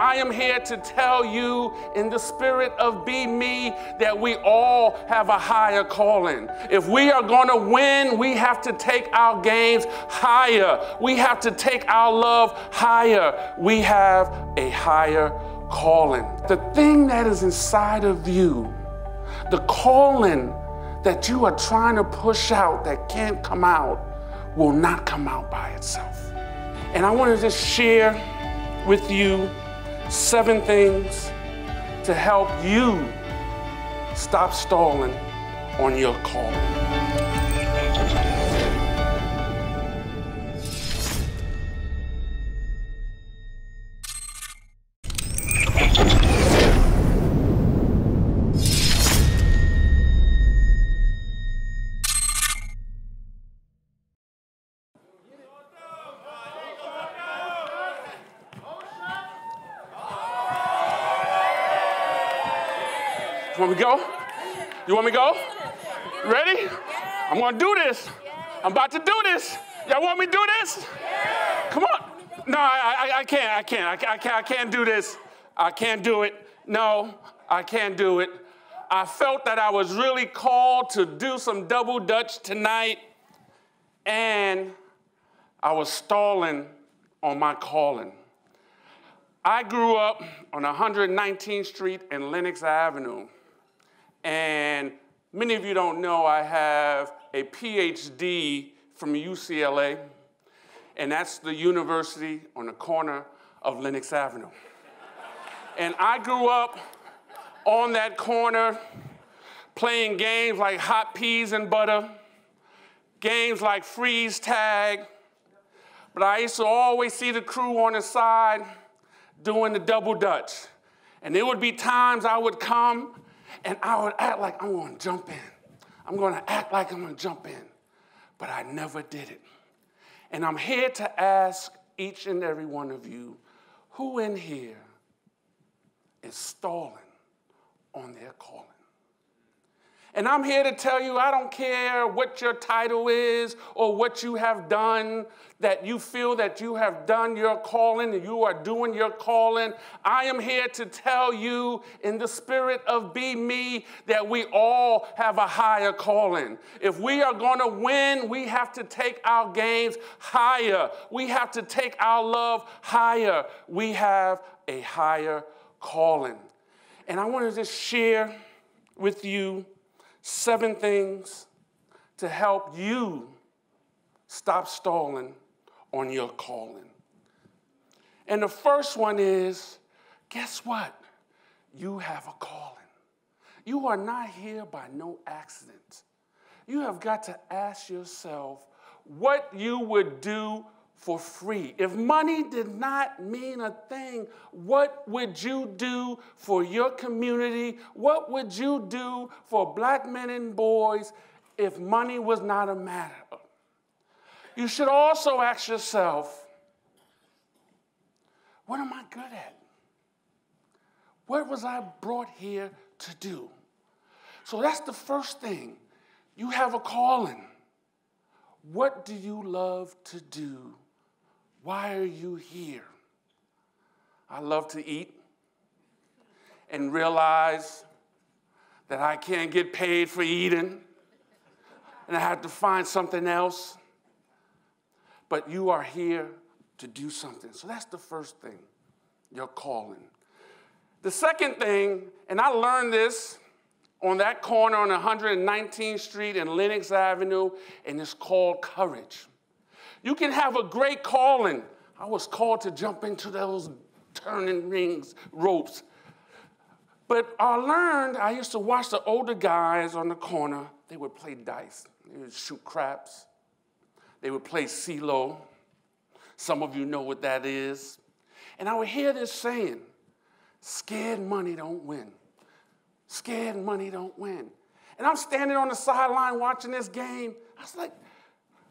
I am here to tell you in the spirit of Be Me that we all have a higher calling. If we are going to win, we have to take our games higher. We have to take our love higher. We have a higher calling. The thing that is inside of you, the calling that you are trying to push out that can't come out, will not come out by itself. And I want to just share with you 7 things to help you stop stalling on your calling. You want me to go? You want me to go? Ready? I'm going to do this. I'm about to do this. Y'all want me to do this? Come on. No, I can't do this. I can't do it. No, I can't do it. I felt that I was really called to do some double dutch tonight, and I was stalling on my calling. I grew up on 119th Street and Lenox Avenue. And many of you don't know I have a PhD from UCLA, and that's the university on the corner of Lenox Avenue. And I grew up on that corner playing games like hot peas and butter, games like freeze tag, but I used to always see the crew on the side doing the double dutch. And there would be times I would come and I would act like I'm going to jump in. I'm going to act like I'm going to jump in. But I never did it. And I'm here to ask each and every one of you, who in here is stalling on their calling? And I'm here to tell you, I don't care what your title is or what you have done, that you feel that you have done your calling and you are doing your calling. I am here to tell you in the spirit of Be Me that we all have a higher calling. If we are going to win, we have to take our games higher. We have to take our love higher. We have a higher calling. And I want to just share with you 7 things to help you stop stalling on your calling. And the first one is, guess what? You have a calling. You are not here by no accident. You have got to ask yourself what you would do for free. If money did not mean a thing, what would you do for your community? What would you do for black men and boys if money was not a matter? You should also ask yourself, what am I good at? What was I brought here to do? So that's the first thing. You have a calling. What do you love to do? Why are you here? I love to eat and realize that I can't get paid for eating and I have to find something else. But you are here to do something. So that's the first thing, your calling. The second thing, and I learned this on that corner on 119th Street and Lenox Avenue, and it's called courage. You can have a great calling. I was called to jump into those turning rings, ropes. But I used to watch the older guys on the corner. They would play dice. They would shoot craps. They would play CeeLo. Some of you know what that is. And I would hear this saying, scared money don't win. Scared money don't win. And I'm standing on the sideline watching this game. I was like,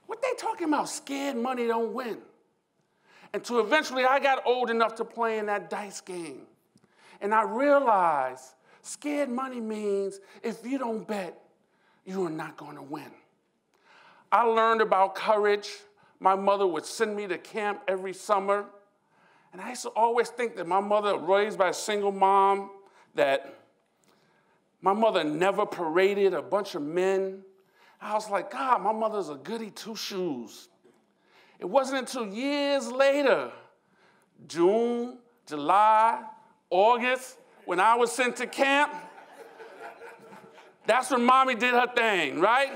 what they talking about? Scared money don't win. Until eventually I got old enough to play in that dice game. And I realized scared money means if you don't bet, you are not going to win. I learned about courage. My mother would send me to camp every summer. And I used to always think that my mother, raised by a single mom, that my mother never paraded a bunch of men. I was like, God, my mother's a goody two-shoes. It wasn't until years later, June, July, August, when I was sent to camp, that's when mommy did her thing, right?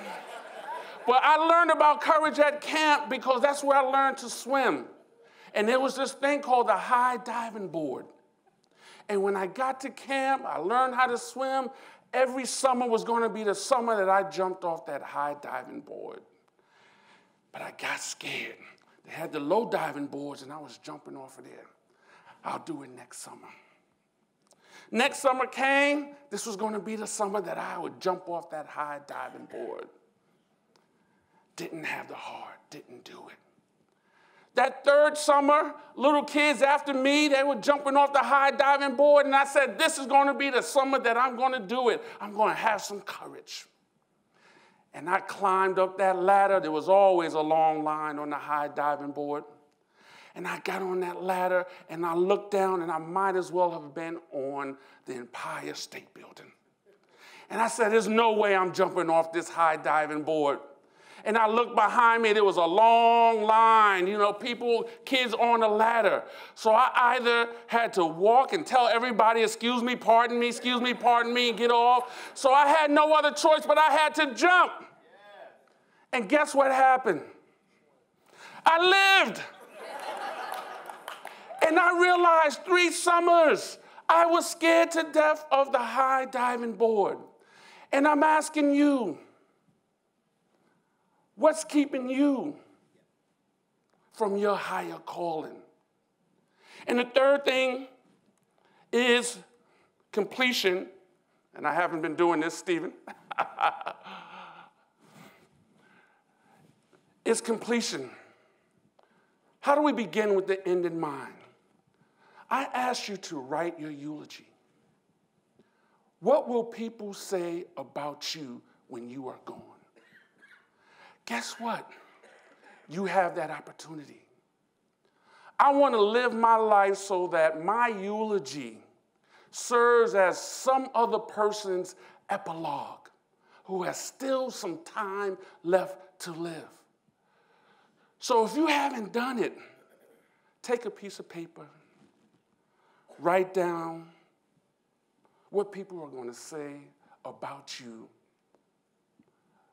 But I learned about courage at camp because that's where I learned to swim. And there was this thing called the high diving board. And when I got to camp, I learned how to swim. Every summer was going to be the summer that I jumped off that high diving board. But I got scared. They had the low diving boards, and I was jumping off of there. I'll do it next summer. Next summer came. This was going to be the summer that I would jump off that high diving board. Didn't have the heart, didn't do it. That third summer, little kids after me, they were jumping off the high diving board, and I said, this is going to be the summer that I'm going to do it. I'm going to have some courage. And I climbed up that ladder. There was always a long line on the high diving board. And I got on that ladder, and I looked down, and I might as well have been on the Empire State Building. And I said, there's no way I'm jumping off this high diving board. And I looked behind me, there was a long line, people, kids on the ladder. So I either had to walk and tell everybody, excuse me, pardon me, and get off. So I had no other choice, but I had to jump. And guess what happened? I lived. And I realized 3 summers, I was scared to death of the high diving board. And I'm asking you, what's keeping you from your higher calling? And the third thing is completion. And I haven't been doing this, Stephen. It's completion. How do we begin with the end in mind? I asked you to write your eulogy. What will people say about you when you are gone? Guess what? You have that opportunity. I want to live my life so that my eulogy serves as some other person's epilogue who has still some time left to live. So if you haven't done it, take a piece of paper, write down what people are going to say about you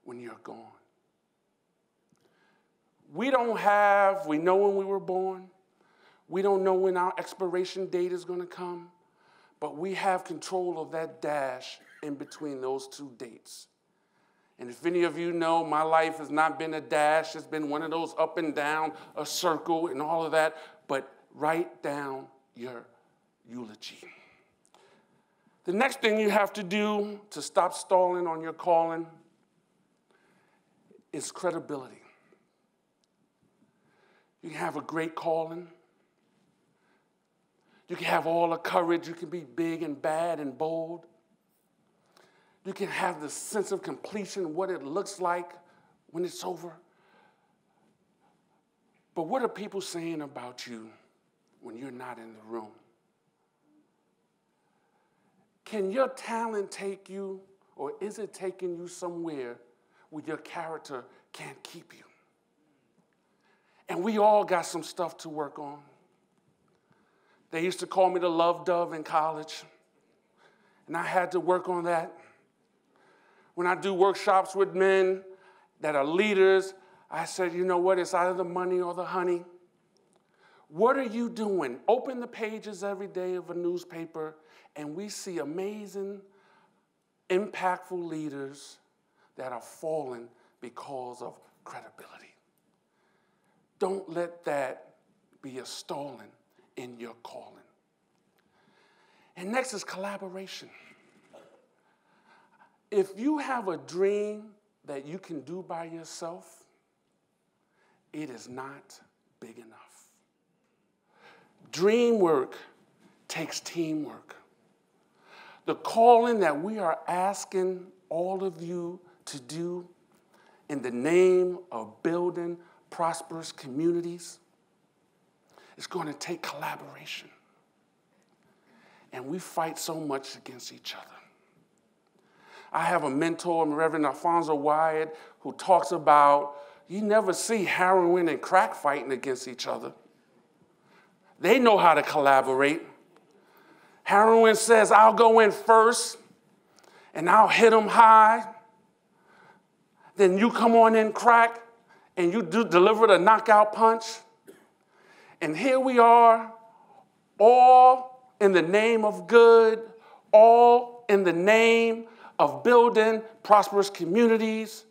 when you're gone. We know when we were born. We don't know when our expiration date is going to come, but we have control of that dash in between those 2 dates. And if any of you know, my life has not been a dash. It's been one of those up and down, a circle, and all of that. But write down your eulogy. The next thing you have to do to stop stalling on your calling is credibility. You can have a great calling. You can have all the courage. You can be big and bad and bold. You can have the sense of completion, what it looks like when it's over. But what are people saying about you when you're not in the room? Can your talent take you, or is it taking you somewhere where your character can't keep you? And we all got some stuff to work on. They used to call me the love dove in college, and I had to work on that. When I do workshops with men that are leaders, I said, you know what, it's either the money or the honey. What are you doing? Open the pages every day of a newspaper, and we see amazing, impactful leaders that are falling because of credibility. Don't let that be a stalling in your calling. And next is collaboration. If you have a dream that you can do by yourself, it is not big enough. Dream work takes teamwork. The calling that we are asking all of you to do in the name of building prosperous communities It's going to take collaboration. And we fight so much against each other. I have a mentor, Reverend Alfonso Wyatt, who talks about you never see heroin and crack fighting against each other. They know how to collaborate. Heroin says, I'll go in first, and I'll hit them high. Then you come on in crack, and you deliver the knockout punch. And here we are, all in the name of good, all in the name of building prosperous communities,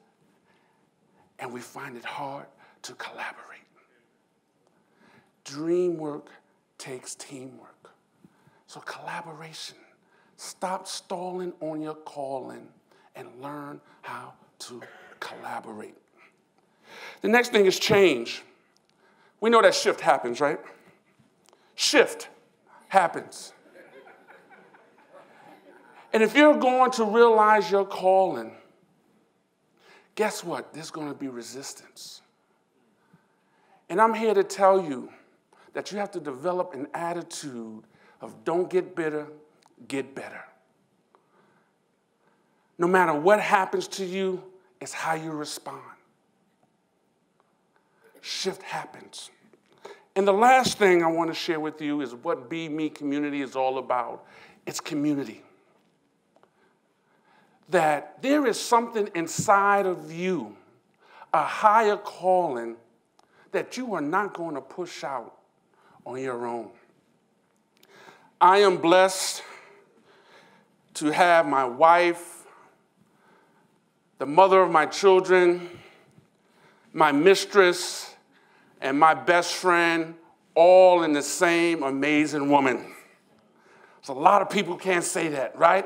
and we find it hard to collaborate. Dream work takes teamwork. So collaboration. Stop stalling on your calling and learn how to collaborate. The next thing is change. We know that shift happens, right? Shift happens. And if you're going to realize your calling, guess what? There's going to be resistance. And I'm here to tell you that you have to develop an attitude of don't get bitter, get better. No matter what happens to you, it's how you respond. Shift happens. And the last thing I want to share with you is what Be Me community is all about. It's community. That there is something inside of you, a higher calling, that you are not going to push out on your own. I am blessed to have my wife, the mother of my children, my mistress, and my best friend, all in the same amazing woman. So a lot of people can't say that, right?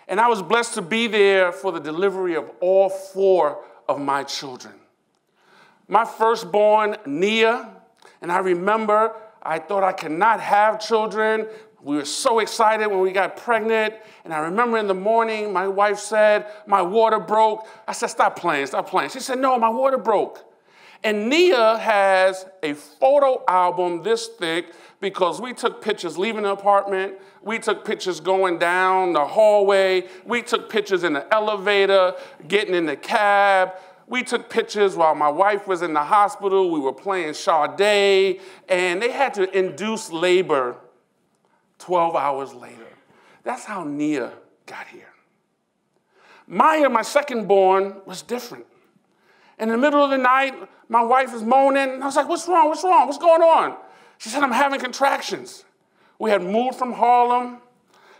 And I was blessed to be there for the delivery of all 4 of my children. My firstborn, Nia, and I remember I thought I could not have children. We were so excited when we got pregnant. And I remember in the morning, my wife said, my water broke. I said, stop playing, stop playing. She said, no, my water broke. And Nia has a photo album this thick because we took pictures leaving the apartment. We took pictures going down the hallway. We took pictures in the elevator, getting in the cab. We took pictures while my wife was in the hospital. We were playing Sade, and they had to induce labor 12 hours later. That's how Nia got here. Maya, my second born, was different. In the middle of the night, my wife is moaning, and I was like, what's wrong, what's wrong, what's going on? She said, I'm having contractions. We had moved from Harlem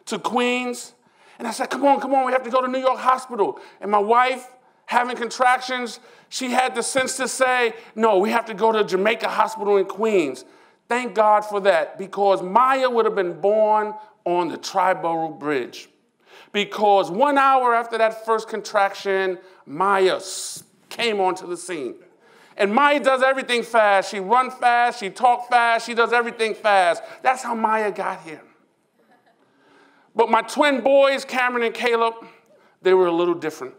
to Queens, and I said, come on, we have to go to New York Hospital. And my wife, having contractions, she had the sense to say, no, we have to go to Jamaica Hospital in Queens. Thank God for that, because Maya would have been born on the Triborough Bridge. Because 1 hour after that first contraction, Maya came onto the scene. And Maya does everything fast. She runs fast, she talks fast, she does everything fast. That's how Maya got here. But my twin boys, Cameron and Caleb, they were a little different.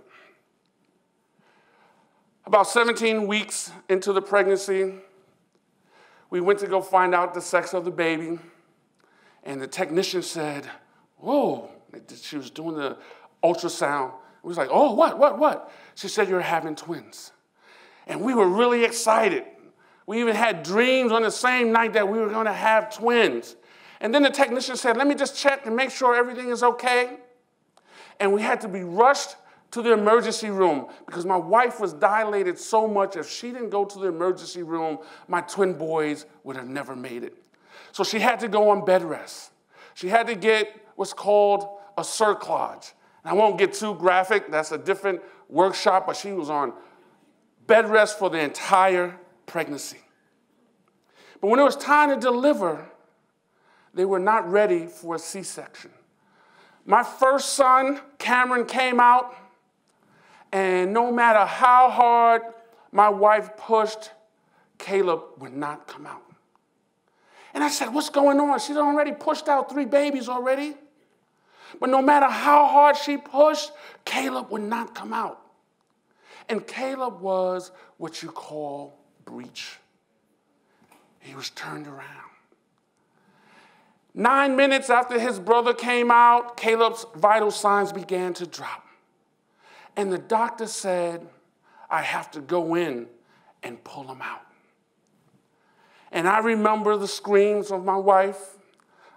About 17 weeks into the pregnancy, we went to go find out the sex of the baby, and the technician said, whoa, she was doing the ultrasound. We was like, oh, what? She said, you're having twins. And we were really excited. We even had dreams on the same night that we were going to have twins. And then the technician said, let me just check and make sure everything is okay. And we had to be rushed to the emergency room because my wife was dilated so much. If she didn't go to the emergency room, my twin boys would have never made it. So she had to go on bed rest. She had to get what's called a cerclage. And I won't get too graphic. That's a different workshop, but she was on bed rest for the entire pregnancy. But when it was time to deliver, they were not ready for a C-section. My first son, Cameron, came out, and no matter how hard my wife pushed, Caleb would not come out. And I said, what's going on? She's already pushed out 3 babies already. But no matter how hard she pushed, Caleb would not come out. And Caleb was what you call breech. He was turned around. 9 minutes after his brother came out, Caleb's vital signs began to drop. And the doctor said, I have to go in and pull him out. And I remember the screams of my wife.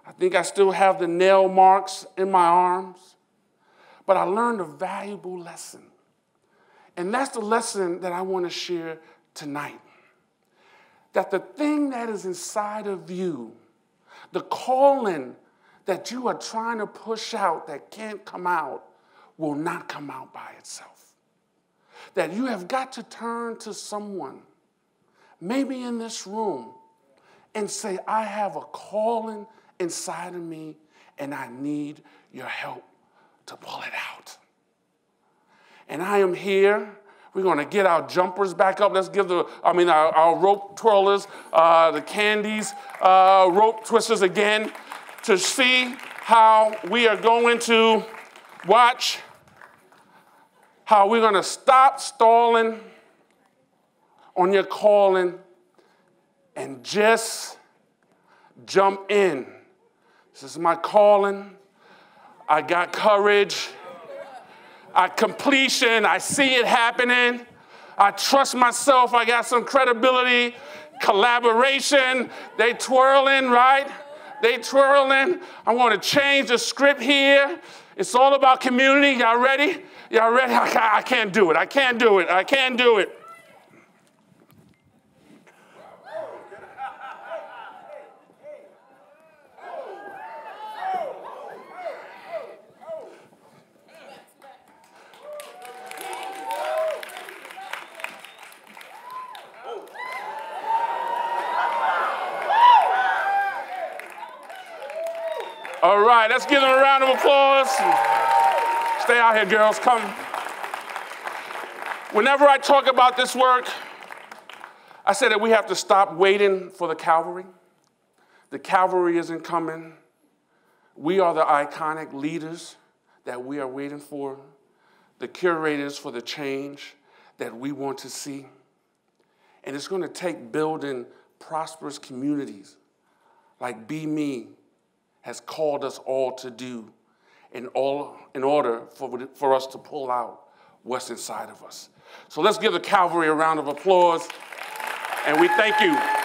I think I still have the nail marks in my arms. But I learned a valuable lesson. And that's the lesson that I want to share tonight. That the thing that is inside of you, the calling that you are trying to push out that can't come out, will not come out by itself. That you have got to turn to someone, maybe in this room, and say, I have a calling inside of me, and I need your help to pull it out. And I am here. We're going to get our jumpers back up. Let's give our rope twirlers, the candies, rope twisters again, to see how we are going to watch how we're going to stop stalling on your calling and just jump in. This is my calling. I got courage. Completion. I see it happening. I trust myself. I got some credibility. Collaboration. They twirling, right? They twirling. I want to change the script here. It's all about community. Y'all ready? Y'all ready? I can't do it. I can't do it. I can't do it. All right, let's give them a round of applause. Stay out here, girls. Come. Whenever I talk about this work, I say that we have to stop waiting for the cavalry. The cavalry isn't coming. We are the iconic leaders that we are waiting for, the curators for the change that we want to see. And it's going to take building prosperous communities like Be Me has called us all to do in order for us to pull out what's inside of us. So let's give the cavalry a round of applause, and we thank you.